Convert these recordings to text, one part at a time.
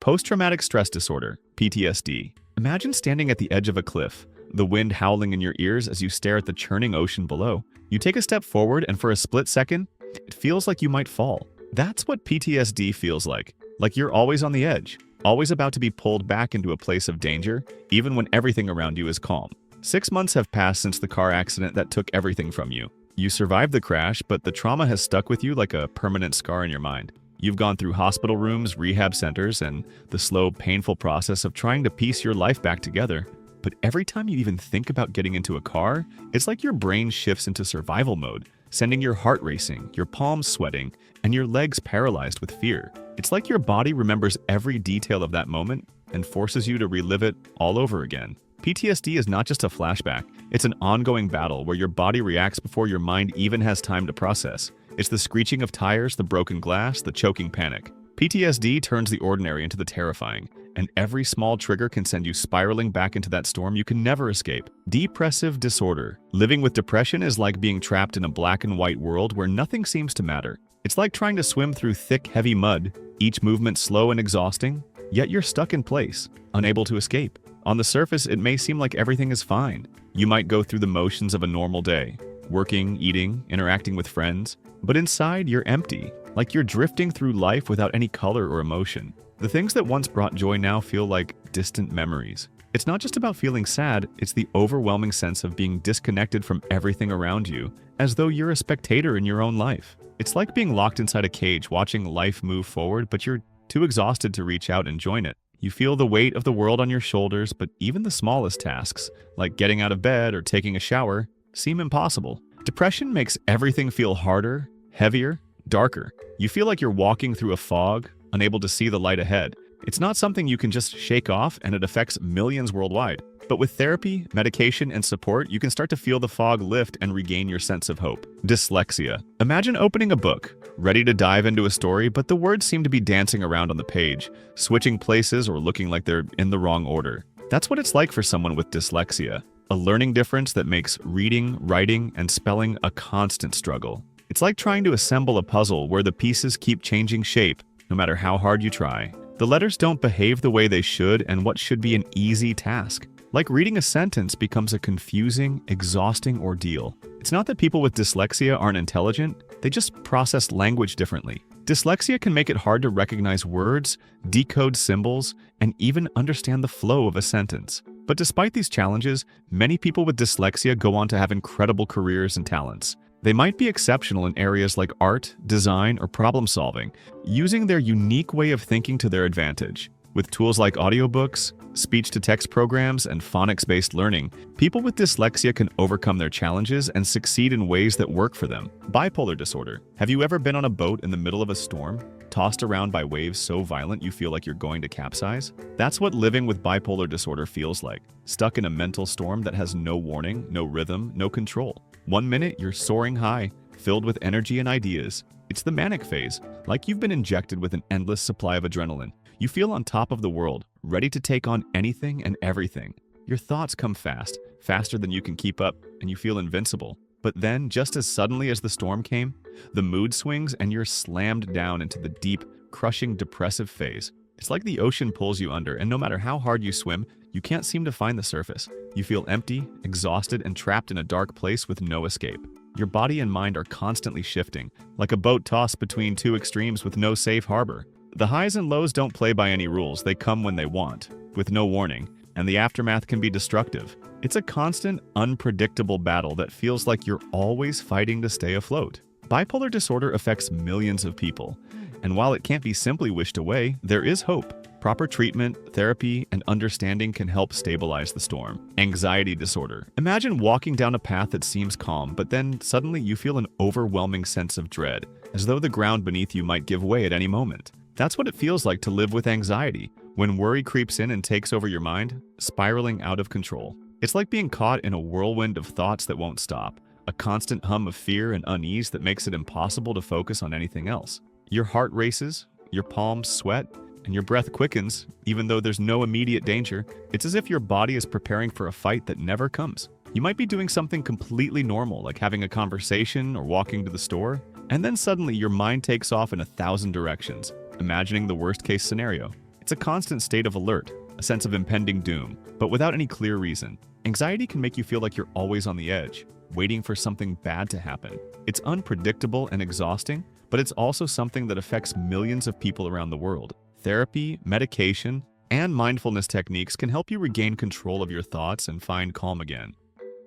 Post-traumatic stress disorder, PTSD. Imagine standing at the edge of a cliff, the wind howling in your ears as you stare at the churning ocean below. You take a step forward, and for a split second, it feels like you might fall. That's what PTSD feels like you're always on the edge, always about to be pulled back into a place of danger, even when everything around you is calm. 6 months have passed since the car accident that took everything from you. You survived the crash, but the trauma has stuck with you like a permanent scar in your mind. You've gone through hospital rooms, rehab centers, and the slow, painful process of trying to piece your life back together. But every time you even think about getting into a car, it's like your brain shifts into survival mode, sending your heart racing, your palms sweating, and your legs paralyzed with fear. It's like your body remembers every detail of that moment and forces you to relive it all over again. PTSD is not just a flashback, it's an ongoing battle where your body reacts before your mind even has time to process. It's the screeching of tires, the broken glass, the choking panic. PTSD turns the ordinary into the terrifying, and every small trigger can send you spiraling back into that storm you can never escape. Depressive disorder. Living with depression is like being trapped in a black and white world where nothing seems to matter. It's like trying to swim through thick, heavy mud, each movement slow and exhausting, yet you're stuck in place, unable to escape. On the surface, it may seem like everything is fine. You might go through the motions of a normal day, working, eating, interacting with friends, but inside you're empty, like you're drifting through life without any color or emotion. The things that once brought joy now feel like distant memories. It's not just about feeling sad, it's the overwhelming sense of being disconnected from everything around you, as though you're a spectator in your own life. It's like being locked inside a cage watching life move forward, but you're too exhausted to reach out and join it. You feel the weight of the world on your shoulders, but even the smallest tasks, like getting out of bed or taking a shower, seem impossible. Depression makes everything feel harder, heavier, darker. You feel like you're walking through a fog, unable to see the light ahead. It's not something you can just shake off, and it affects millions worldwide. But with therapy, medication, and support, you can start to feel the fog lift and regain your sense of hope. Dyslexia. Imagine opening a book, ready to dive into a story, but the words seem to be dancing around on the page, switching places or looking like they're in the wrong order. That's what it's like for someone with dyslexia, a learning difference that makes reading, writing, and spelling a constant struggle. It's like trying to assemble a puzzle where the pieces keep changing shape, no matter how hard you try. The letters don't behave the way they should, and what should be an easy task, like reading a sentence, becomes a confusing, exhausting ordeal. It's not that people with dyslexia aren't intelligent, they just process language differently. Dyslexia can make it hard to recognize words, decode symbols, and even understand the flow of a sentence. But despite these challenges, many people with dyslexia go on to have incredible careers and talents. They might be exceptional in areas like art, design, or problem solving, using their unique way of thinking to their advantage. With tools like audiobooks, speech-to-text programs, and phonics-based learning, people with dyslexia can overcome their challenges and succeed in ways that work for them. Bipolar disorder. Have you ever been on a boat in the middle of a storm, tossed around by waves so violent you feel like you're going to capsize? That's what living with bipolar disorder feels like, stuck in a mental storm that has no warning, no rhythm, no control. One minute, you're soaring high, filled with energy and ideas. It's the manic phase, like you've been injected with an endless supply of adrenaline. You feel on top of the world, ready to take on anything and everything. Your thoughts come fast, faster than you can keep up, and you feel invincible. But then, just as suddenly as the storm came, the mood swings and you're slammed down into the deep, crushing depressive phase. It's like the ocean pulls you under, and no matter how hard you swim, you can't seem to find the surface. You feel empty, exhausted, and trapped in a dark place with no escape. Your body and mind are constantly shifting, like a boat tossed between two extremes with no safe harbor. The highs and lows don't play by any rules, they come when they want, with no warning, and the aftermath can be destructive. It's a constant, unpredictable battle that feels like you're always fighting to stay afloat. Bipolar disorder affects millions of people, and while it can't be simply wished away, there is hope. Proper treatment, therapy, and understanding can help stabilize the storm. Anxiety disorder. Imagine walking down a path that seems calm, but then suddenly you feel an overwhelming sense of dread, as though the ground beneath you might give way at any moment. That's what it feels like to live with anxiety, when worry creeps in and takes over your mind, spiraling out of control. It's like being caught in a whirlwind of thoughts that won't stop, a constant hum of fear and unease that makes it impossible to focus on anything else. Your heart races, your palms sweat, and your breath quickens, even though there's no immediate danger. It's as if your body is preparing for a fight that never comes. You might be doing something completely normal, like having a conversation or walking to the store, and then suddenly your mind takes off in 1,000 directions, imagining the worst-case scenario. It's a constant state of alert, a sense of impending doom, but without any clear reason. Anxiety can make you feel like you're always on the edge, waiting for something bad to happen. It's unpredictable and exhausting, but it's also something that affects millions of people around the world. Therapy, medication, and mindfulness techniques can help you regain control of your thoughts and find calm again.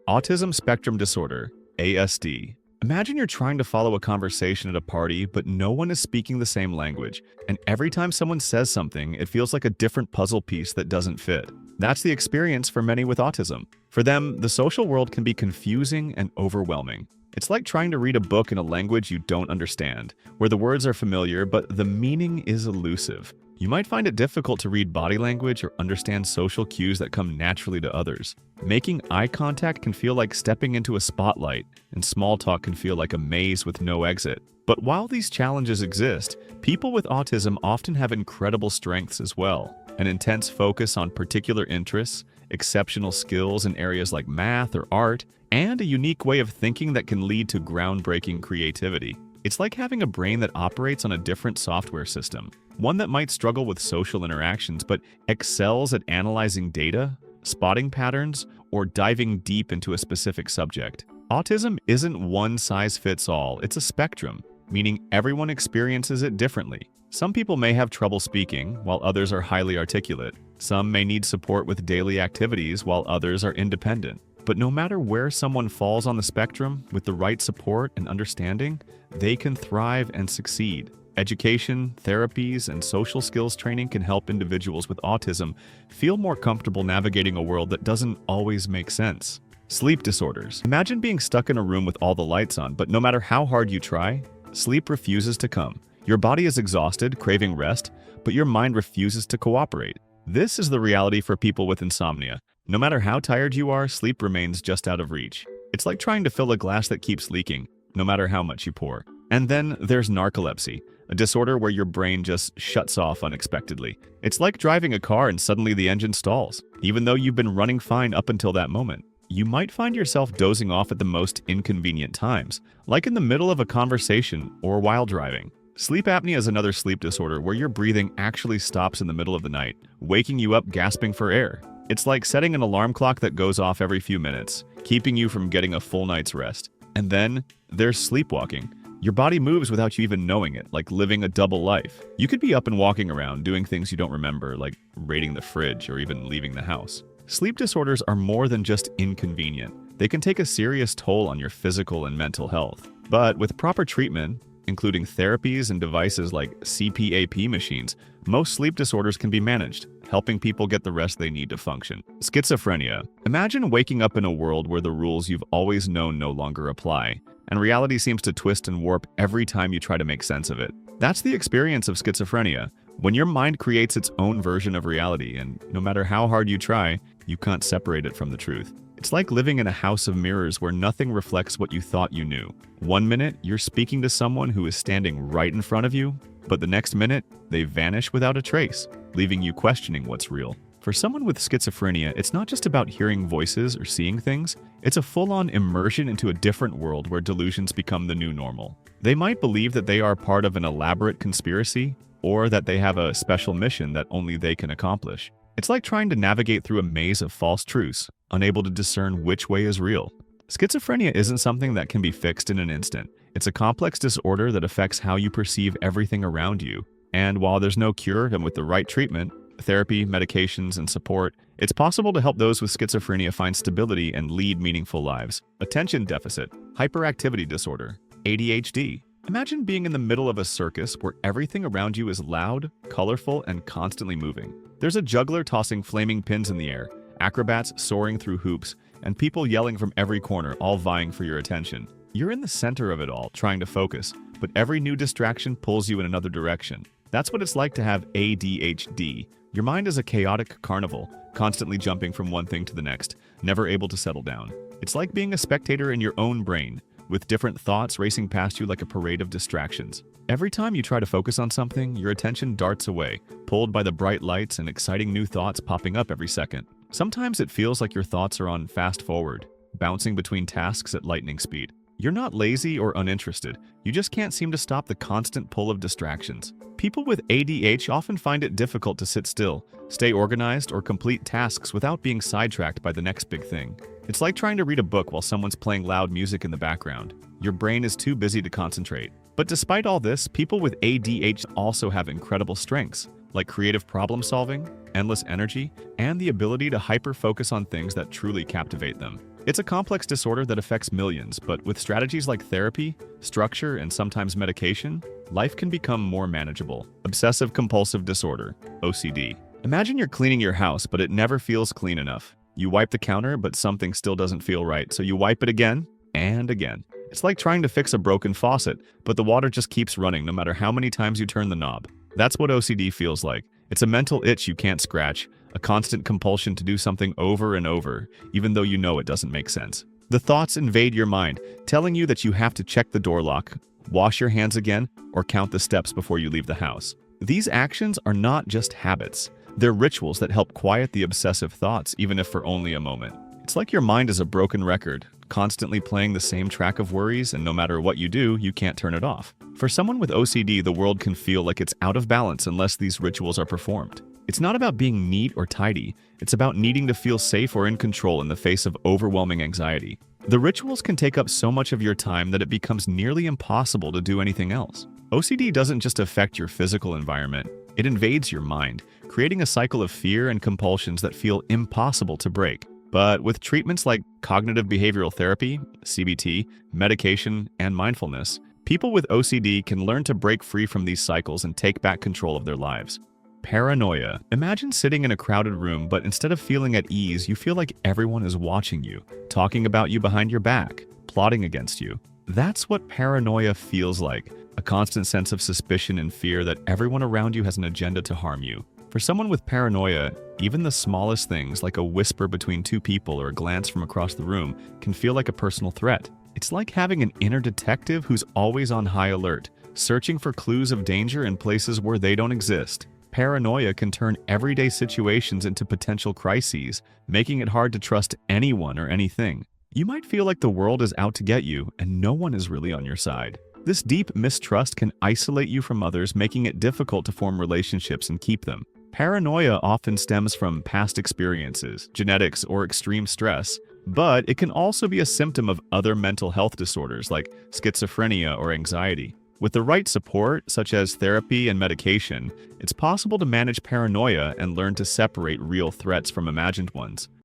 Autism Spectrum Disorder, ASD. Imagine you're trying to follow a conversation at a party, but no one is speaking the same language, and every time someone says something, it feels like a different puzzle piece that doesn't fit. That's the experience for many with autism. For them, the social world can be confusing and overwhelming. It's like trying to read a book in a language you don't understand, where the words are familiar, but the meaning is elusive. You might find it difficult to read body language or understand social cues that come naturally to others. Making eye contact can feel like stepping into a spotlight, and small talk can feel like a maze with no exit. But while these challenges exist, people with autism often have incredible strengths as well. An intense focus on particular interests, exceptional skills in areas like math or art, and a unique way of thinking that can lead to groundbreaking creativity. It's like having a brain that operates on a different software system, one that might struggle with social interactions but excels at analyzing data, spotting patterns, or diving deep into a specific subject. Autism isn't one size fits all, it's a spectrum, meaning everyone experiences it differently. Some people may have trouble speaking, while others are highly articulate. Some may need support with daily activities, while others are independent. But no matter where someone falls on the spectrum, with the right support and understanding, they can thrive and succeed. Education, therapies, and social skills training can help individuals with autism feel more comfortable navigating a world that doesn't always make sense. Sleep disorders. Imagine being stuck in a room with all the lights on, but no matter how hard you try, sleep refuses to come. Your body is exhausted, craving rest, but your mind refuses to cooperate. This is the reality for people with insomnia. No matter how tired you are, sleep remains just out of reach. It's like trying to fill a glass that keeps leaking, no matter how much you pour. And then there's narcolepsy, a disorder where your brain just shuts off unexpectedly. It's like driving a car and suddenly the engine stalls, even though you've been running fine up until that moment. You might find yourself dozing off at the most inconvenient times, like in the middle of a conversation or while driving. Sleep apnea is another sleep disorder where your breathing actually stops in the middle of the night, waking you up gasping for air. It's like setting an alarm clock that goes off every few minutes, keeping you from getting a full night's rest. And then there's sleepwalking. Your body moves without you even knowing it, like living a double life. You could be up and walking around, doing things you don't remember, like raiding the fridge or even leaving the house. Sleep disorders are more than just inconvenient. They can take a serious toll on your physical and mental health. But with proper treatment, including therapies and devices like CPAP machines, most sleep disorders can be managed, helping people get the rest they need to function. Schizophrenia. Imagine waking up in a world where the rules you've always known no longer apply, and reality seems to twist and warp every time you try to make sense of it. That's the experience of schizophrenia, when your mind creates its own version of reality, and no matter how hard you try, you can't separate it from the truth. It's like living in a house of mirrors where nothing reflects what you thought you knew. One minute, you're speaking to someone who is standing right in front of you, but the next minute, they vanish without a trace, leaving you questioning what's real. For someone with schizophrenia, it's not just about hearing voices or seeing things, it's a full-on immersion into a different world where delusions become the new normal. They might believe that they are part of an elaborate conspiracy, or that they have a special mission that only they can accomplish. It's like trying to navigate through a maze of false truths, unable to discern which way is real. Schizophrenia isn't something that can be fixed in an instant. It's a complex disorder that affects how you perceive everything around you. And while there's no cure, and with the right treatment, therapy, medications, and support, it's possible to help those with schizophrenia find stability and lead meaningful lives. Attention deficit, hyperactivity disorder, ADHD. Imagine being in the middle of a circus where everything around you is loud, colorful, and constantly moving. There's a juggler tossing flaming pins in the air, acrobats soaring through hoops, and people yelling from every corner, all vying for your attention. You're in the center of it all, trying to focus, but every new distraction pulls you in another direction. That's what it's like to have ADHD. Your mind is a chaotic carnival, constantly jumping from one thing to the next, never able to settle down. It's like being a spectator in your own brain, with different thoughts racing past you like a parade of distractions. Every time you try to focus on something, your attention darts away, pulled by the bright lights and exciting new thoughts popping up every second. Sometimes it feels like your thoughts are on fast forward, bouncing between tasks at lightning speed. You're not lazy or uninterested, you just can't seem to stop the constant pull of distractions. People with ADHD often find it difficult to sit still, stay organized, or complete tasks without being sidetracked by the next big thing. It's like trying to read a book while someone's playing loud music in the background. Your brain is too busy to concentrate. But despite all this, people with ADHD also have incredible strengths, like creative problem solving, endless energy, and the ability to hyper-focus on things that truly captivate them. It's a complex disorder that affects millions, but with strategies like therapy, structure, and sometimes medication, life can become more manageable. Obsessive Compulsive Disorder, OCD. Imagine you're cleaning your house, but it never feels clean enough. You wipe the counter, but something still doesn't feel right, so you wipe it again and again. It's like trying to fix a broken faucet, but the water just keeps running no matter how many times you turn the knob. That's what OCD feels like. It's a mental itch you can't scratch, a constant compulsion to do something over and over, even though you know it doesn't make sense. The thoughts invade your mind, telling you that you have to check the door lock, wash your hands again, or count the steps before you leave the house. These actions are not just habits. They're rituals that help quiet the obsessive thoughts, even if for only a moment. It's like your mind is a broken record, constantly playing the same track of worries, and no matter what you do, you can't turn it off. For someone with OCD, the world can feel like it's out of balance unless these rituals are performed. It's not about being neat or tidy, it's about needing to feel safe or in control in the face of overwhelming anxiety. The rituals can take up so much of your time that it becomes nearly impossible to do anything else. OCD doesn't just affect your physical environment, it invades your mind, creating a cycle of fear and compulsions that feel impossible to break. But with treatments like cognitive behavioral therapy, CBT, medication, and mindfulness, people with OCD can learn to break free from these cycles and take back control of their lives. Paranoia. Imagine sitting in a crowded room, but instead of feeling at ease, you feel like everyone is watching you, talking about you behind your back, plotting against you. That's what paranoia feels like, a constant sense of suspicion and fear that everyone around you has an agenda to harm you. For someone with paranoia, even the smallest things, like a whisper between two people or a glance from across the room, can feel like a personal threat. It's like having an inner detective who's always on high alert, searching for clues of danger in places where they don't exist. Paranoia can turn everyday situations into potential crises, making it hard to trust anyone or anything. You might feel like the world is out to get you, and no one is really on your side. This deep mistrust can isolate you from others, making it difficult to form relationships and keep them. Paranoia often stems from past experiences, genetics, or extreme stress, but it can also be a symptom of other mental health disorders like schizophrenia or anxiety. With the right support, such as therapy and medication, it's possible to manage paranoia and learn to separate real threats from imagined ones.